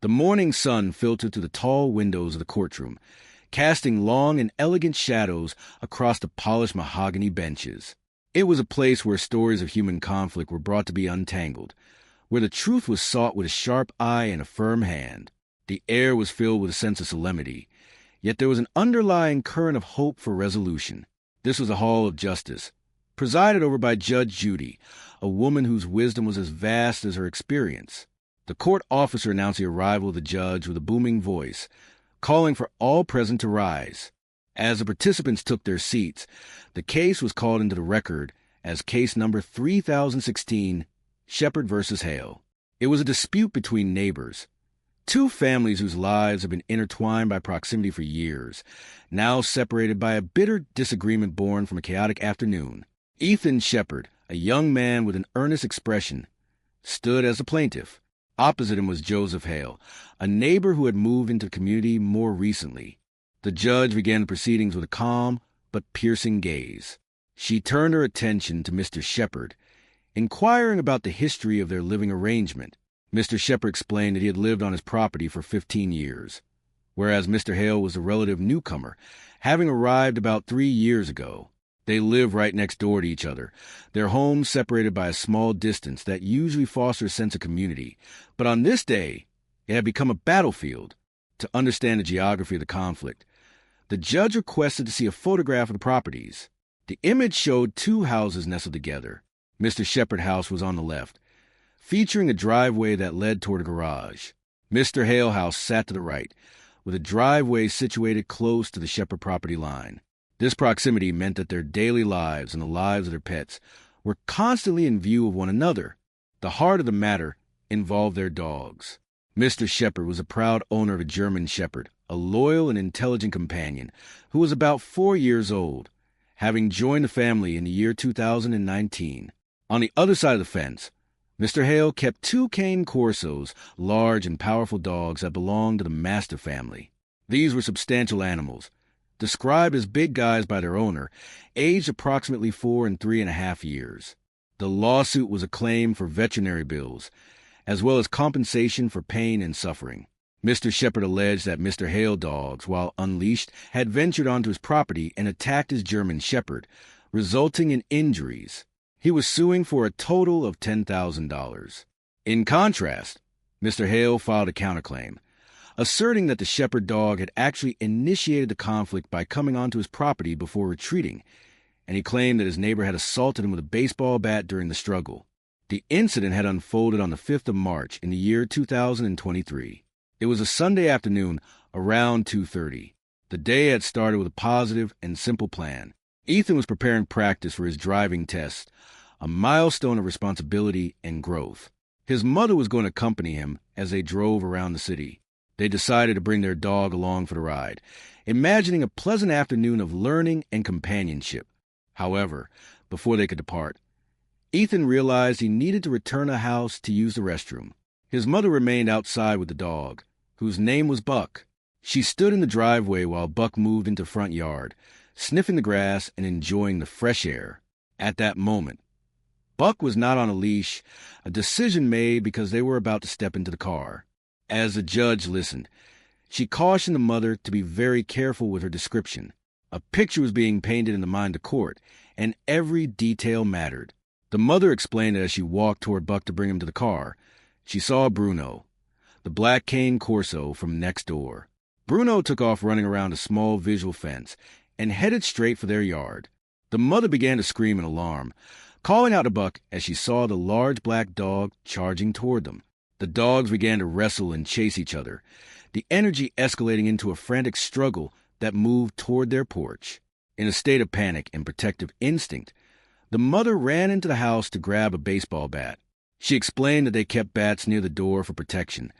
The morning sun filtered through the tall windows of the courtroom, casting long and elegant shadows across the polished mahogany benches. It was a place where stories of human conflict were brought to be untangled, where the truth was sought with a sharp eye and a firm hand. The air was filled with a sense of solemnity, yet there was an underlying current of hope for resolution. This was a hall of justice, presided over by Judge Judy, a woman whose wisdom was as vast as her experience. The court officer announced the arrival of the judge with a booming voice, calling for all present to rise. As the participants took their seats, the case was called into the record as case number 3016, Shepard versus Hale. It was a dispute between neighbors, two families whose lives have been intertwined by proximity for years, now separated by a bitter disagreement born from a chaotic afternoon. Ethan Shepard, a young man with an earnest expression, stood as the plaintiff. Opposite him was Joseph Hale, a neighbor who had moved into the community more recently. The judge began the proceedings with a calm but piercing gaze. She turned her attention to Mr. Shepard, inquiring about the history of their living arrangement. Mr. Shepard explained that he had lived on his property for 15 years, whereas Mr. Hale was a relative newcomer, having arrived about 3 years ago. They lived right next door to each other, their homes separated by a small distance that usually fosters a sense of community. But on this day, it had become a battlefield. To understand the geography of the conflict, the judge requested to see a photograph of the properties. The image showed two houses nestled together. Mr. Shepard's house was on the left, featuring a driveway that led toward a garage. Mr. Hale's house sat to the right, with a driveway situated close to the Shepard property line. This proximity meant that their daily lives and the lives of their pets were constantly in view of one another. The heart of the matter involved their dogs. Mr. Shepard was a proud owner of a German Shepherd, a loyal and intelligent companion who was about 4 years old, having joined the family in the year 2019. On the other side of the fence, Mr. Hale kept 2 Cane Corsos, large and powerful dogs that belonged to the Master family. These were substantial animals, described as big guys by their owner, aged approximately 4 and 3.5 years. The lawsuit was a claim for veterinary bills, as well as compensation for pain and suffering. Mr. Shepard alleged that Mr. Hale dogs, while unleashed, had ventured onto his property and attacked his German Shepherd, resulting in injuries. He was suing for a total of $10,000. In contrast, Mr. Hale filed a counterclaim, asserting that the Shepherd dog had actually initiated the conflict by coming onto his property before retreating, and he claimed that his neighbor had assaulted him with a baseball bat during the struggle. The incident had unfolded on the 5th of March in the year 2023. It was a Sunday afternoon around 2:30. The day had started with a positive and simple plan. Ethan was preparing practice for his driving test, a milestone of responsibility and growth. His mother was going to accompany him as they drove around the city. They decided to bring their dog along for the ride, imagining a pleasant afternoon of learning and companionship. However, before they could depart, Ethan realized he needed to return to the house to use the restroom. His mother remained outside with the dog, whose name was Buck. She stood in the driveway while Buck moved into the front yard, sniffing the grass and enjoying the fresh air. At that moment, Buck was not on a leash, a decision made because they were about to step into the car. As the judge listened, she cautioned the mother to be very careful with her description. A picture was being painted in the mind of court, and every detail mattered. The mother explained that as she walked toward Buck to bring him to the car, she saw Bruno, the black Cane Corso from next door. Bruno took off running around a small visual fence and headed straight for their yard. The mother began to scream in alarm, calling out to Buck as she saw the large black dog charging toward them. The dogs began to wrestle and chase each other, the energy escalating into a frantic struggle that moved toward their porch. In a state of panic and protective instinct, the mother ran into the house to grab a baseball bat. She explained that they kept bats near the door for protection,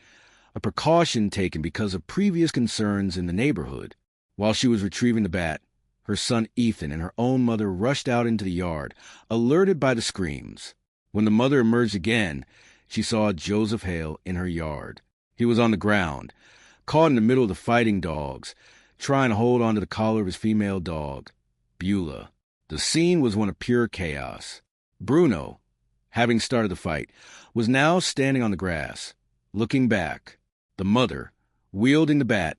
a precaution taken because of previous concerns in the neighborhood. While she was retrieving the bat, her son Ethan and her own mother rushed out into the yard, alerted by the screams. When the mother emerged again, she saw Joseph Hale in her yard. He was on the ground, caught in the middle of the fighting dogs, trying to hold onto the collar of his female dog, Beulah. The scene was one of pure chaos. Bruno, having started the fight, was now standing on the grass, looking back. The mother, wielding the bat,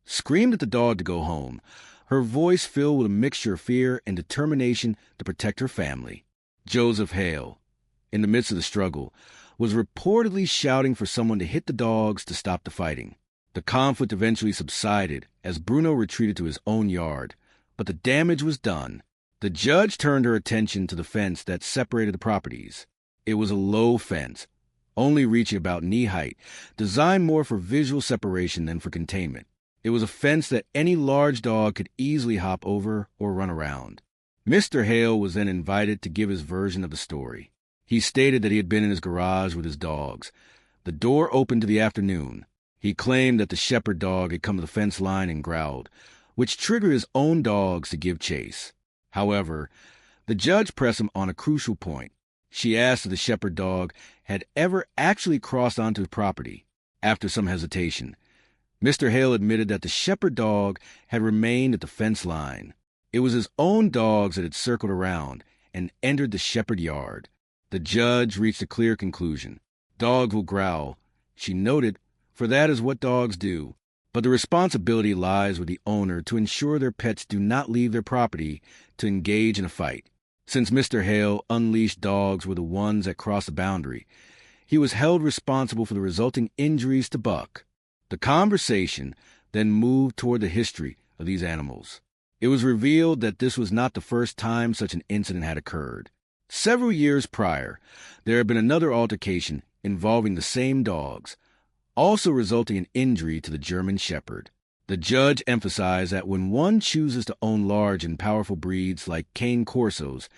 screamed at the dog to go home, her voice filled with a mixture of fear and determination to protect her family. Joseph Hale, in the midst of the struggle, was reportedly shouting for someone to hit the dogs to stop the fighting. The conflict eventually subsided as Bruno retreated to his own yard, but the damage was done. The judge turned her attention to the fence that separated the properties. It was a low fence, only reaching about knee height, designed more for visual separation than for containment. It was a fence that any large dog could easily hop over or run around. Mr. Hale was then invited to give his version of the story. He stated that he had been in his garage with his dogs. The door opened to the afternoon. He claimed that the shepherd dog had come to the fence line and growled, which triggered his own dogs to give chase. However, the judge pressed him on a crucial point. She asked if the shepherd dog had ever actually crossed onto his property. After some hesitation, Mr. Hale admitted that the shepherd dog had remained at the fence line. It was his own dogs that had circled around and entered the shepherd yard. The judge reached a clear conclusion. Dogs will growl, she noted, for that is what dogs do. But the responsibility lies with the owner to ensure their pets do not leave their property to engage in a fight. Since Mr. Hale unleashed dogs were the ones that crossed the boundary, he was held responsible for the resulting injuries to Buck. The conversation then moved toward the history of these animals. It was revealed that this was not the first time such an incident had occurred. Several years prior, there had been another altercation involving the same dogs, also resulting in injury to the German Shepherd. The judge emphasized that when one chooses to own large and powerful breeds like Cane Corsos,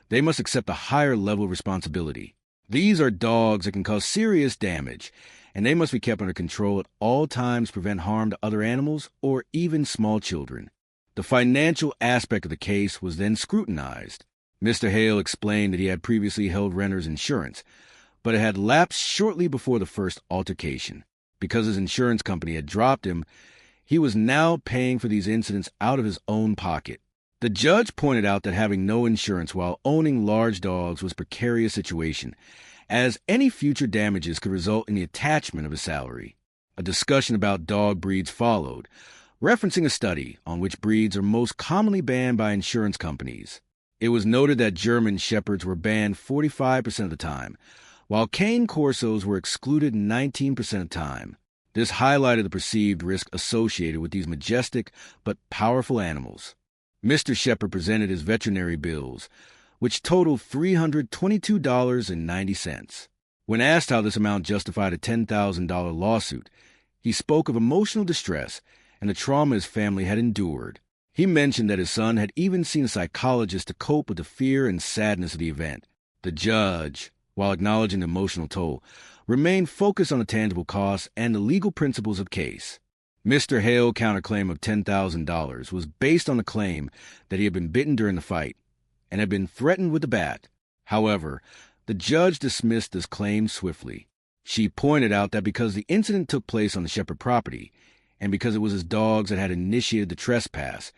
they must accept a higher level of responsibility. These are dogs that can cause serious damage, and they must be kept under control at all times to prevent harm to other animals or even small children. The financial aspect of the case was then scrutinized. Mr. Hale explained that he had previously held renter's insurance, but it had lapsed shortly before the first altercation. Because his insurance company had dropped him, he was now paying for these incidents out of his own pocket. The judge pointed out that having no insurance while owning large dogs was a precarious situation, as any future damages could result in the attachment of his salary. A discussion about dog breeds followed, referencing a study on which breeds are most commonly banned by insurance companies. It was noted that German Shepherds were banned 45% of the time, while Cane Corsos were excluded 19% of the time. This highlighted the perceived risk associated with these majestic but powerful animals. Mr. Shepherd presented his veterinary bills, which totaled $322.90. When asked how this amount justified a $10,000 lawsuit, he spoke of emotional distress and the trauma his family had endured. He mentioned that his son had even seen a psychologist to cope with the fear and sadness of the event. The judge, while acknowledging the emotional toll, remained focused on the tangible costs and the legal principles of the case. Mr. Hale's counterclaim of $10,000 was based on the claim that he had been bitten during the fight and had been threatened with a bat. However, the judge dismissed this claim swiftly. She pointed out that because the incident took place on the Shepherd property, and because it was his dogs that had initiated the trespass,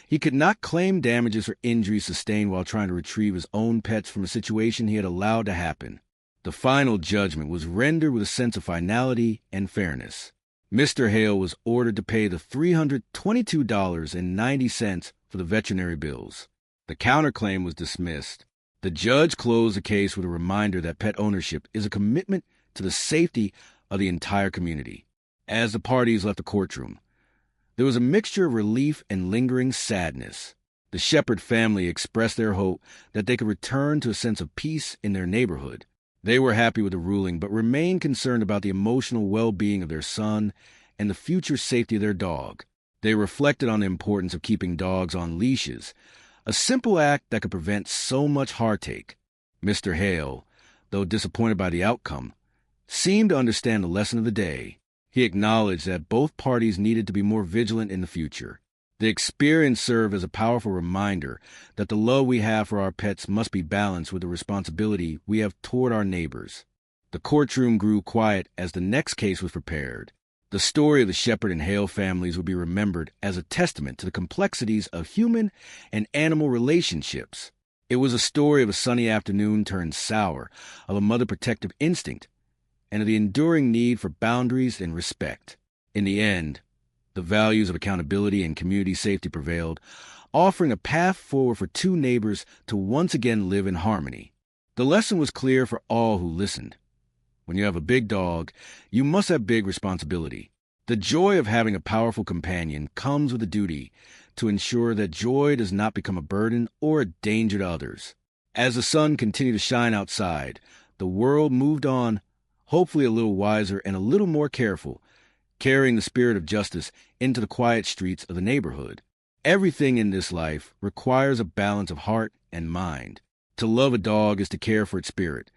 he could not claim damages for injuries sustained while trying to retrieve his own pets from a situation he had allowed to happen. The final judgment was rendered with a sense of finality and fairness. Mr. Hale was ordered to pay the $322.90 for the veterinary bills. The counterclaim was dismissed. The judge closed the case with a reminder that pet ownership is a commitment to the safety of the entire community. As the parties left the courtroom, there was a mixture of relief and lingering sadness. The Shepherd family expressed their hope that they could return to a sense of peace in their neighborhood. They were happy with the ruling, but remained concerned about the emotional well-being of their son and the future safety of their dog. They reflected on the importance of keeping dogs on leashes, a simple act that could prevent so much heartache. Mr. Hale, though disappointed by the outcome, seemed to understand the lesson of the day. He acknowledged that both parties needed to be more vigilant in the future. The experience served as a powerful reminder that the love we have for our pets must be balanced with the responsibility we have toward our neighbors. The courtroom grew quiet as the next case was prepared. The story of the Shepherd and Hale families would be remembered as a testament to the complexities of human and animal relationships. It was a story of a sunny afternoon turned sour, of a mother protective instinct, and of the enduring need for boundaries and respect. In the end, the values of accountability and community safety prevailed, offering a path forward for two neighbors to once again live in harmony. The lesson was clear for all who listened. When you have a big dog, you must have big responsibility. The joy of having a powerful companion comes with a duty to ensure that joy does not become a burden or a danger to others. As the sun continued to shine outside, the world moved on, hopefully a little wiser and a little more careful, carrying the spirit of justice into the quiet streets of the neighborhood. Everything in this life requires a balance of heart and mind. To love a dog is to care for its spirit,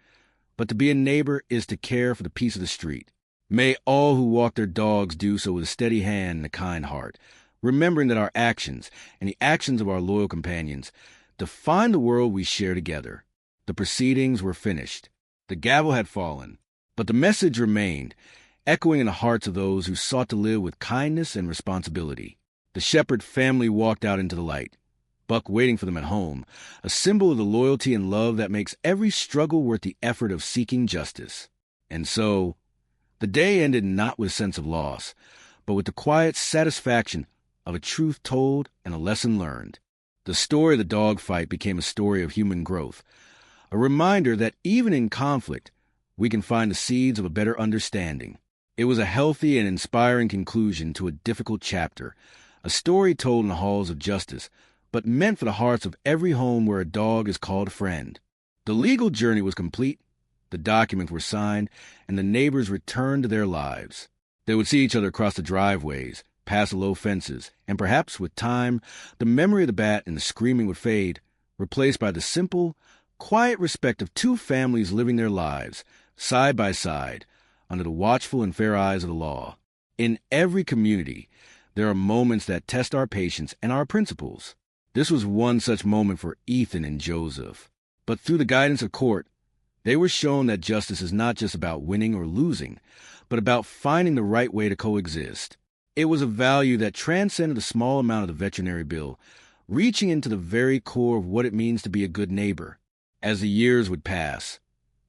but to be a neighbor is to care for the peace of the street. May all who walk their dogs do so with a steady hand and a kind heart, remembering that our actions and the actions of our loyal companions define the world we share together. The proceedings were finished. The gavel had fallen, but the message remained, echoing in the hearts of those who sought to live with kindness and responsibility. The Shepherd family walked out into the light, Buck waiting for them at home, a symbol of the loyalty and love that makes every struggle worth the effort of seeking justice. And so, the day ended not with a sense of loss, but with the quiet satisfaction of a truth told and a lesson learned. The story of the dog fight became a story of human growth, a reminder that even in conflict, we can find the seeds of a better understanding. It was a healthy and inspiring conclusion to a difficult chapter, a story told in the halls of justice, but meant for the hearts of every home where a dog is called a friend. The legal journey was complete, the documents were signed, and the neighbors returned to their lives. They would see each other across the driveways, past the low fences, and perhaps with time, the memory of the bat and the screaming would fade, replaced by the simple, quiet respect of two families living their lives, side by side, under the watchful and fair eyes of the law. In every community, there are moments that test our patience and our principles. This was one such moment for Ethan and Joseph. But through the guidance of court, they were shown that justice is not just about winning or losing, but about finding the right way to coexist. It was a value that transcended a small amount of the veterinary bill, reaching into the very core of what it means to be a good neighbor. As the years would pass,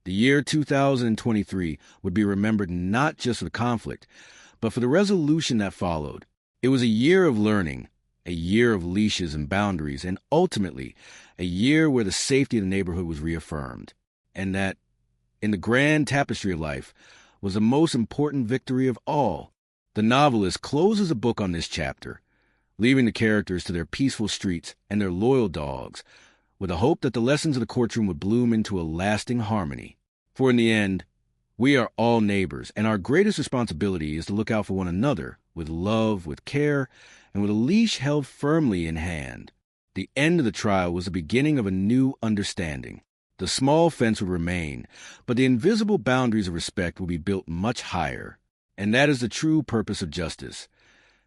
the year 2023 would be remembered not just for the conflict, but for the resolution that followed. It was a year of learning, a year of leashes and boundaries, and ultimately, a year where the safety of the neighborhood was reaffirmed. And that, in the grand tapestry of life, was the most important victory of all. The novelist closes the book on this chapter, leaving the characters to their peaceful streets and their loyal dogs, with a hope that the lessons of the courtroom would bloom into a lasting harmony. For in the end, we are all neighbors, and our greatest responsibility is to look out for one another with love, with care, and with a leash held firmly in hand. The end of the trial was the beginning of a new understanding. The small fence would remain, but the invisible boundaries of respect will be built much higher. And that is the true purpose of justice,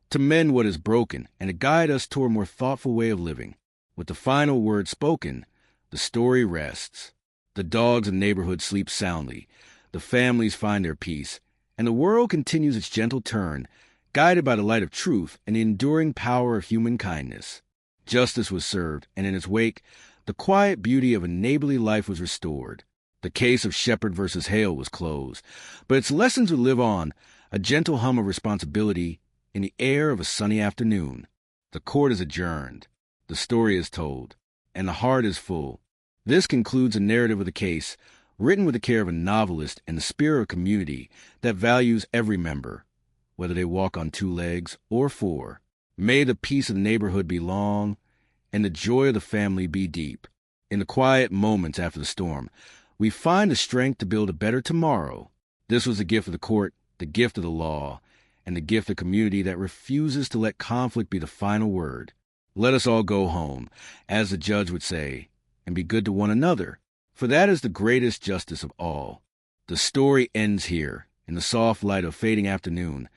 to mend what is broken and to guide us toward a more thoughtful way of living. With the final word spoken, the story rests. The dogs in the neighborhood sleep soundly, the families find their peace, and the world continues its gentle turn, guided by the light of truth and the enduring power of human kindness. Justice was served, and in its wake, the quiet beauty of a neighborly life was restored. The case of Shepherd versus Hale was closed, but its lessons would live on, a gentle hum of responsibility in the air of a sunny afternoon. The court is adjourned, the story is told, and the heart is full. This concludes a narrative of the case, written with the care of a novelist and the spirit of community that values every member, whether they walk on two legs or four. May the peace of the neighborhood be long, and the joy of the family be deep. In the quiet moments after the storm, we find the strength to build a better tomorrow. This was the gift of the court, the gift of the law, and the gift of community that refuses to let conflict be the final word. Let us all go home, as the judge would say, and be good to one another, for that is the greatest justice of all. The story ends here, in the soft light of fading afternoon,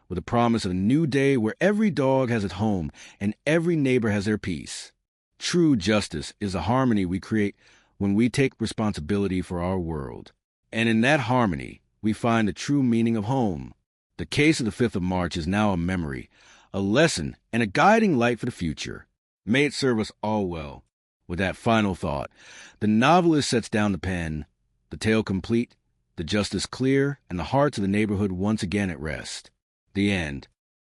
with the promise of a new day where every dog has its home and every neighbor has their peace. True justice is the harmony we create when we take responsibility for our world. And in that harmony, we find the true meaning of home. The case of the 5th of March is now a memory, a lesson, and a guiding light for the future. May it serve us all well. With that final thought, the novelist sets down the pen, the tale complete, the justice clear, and the hearts of the neighborhood once again at rest. The end.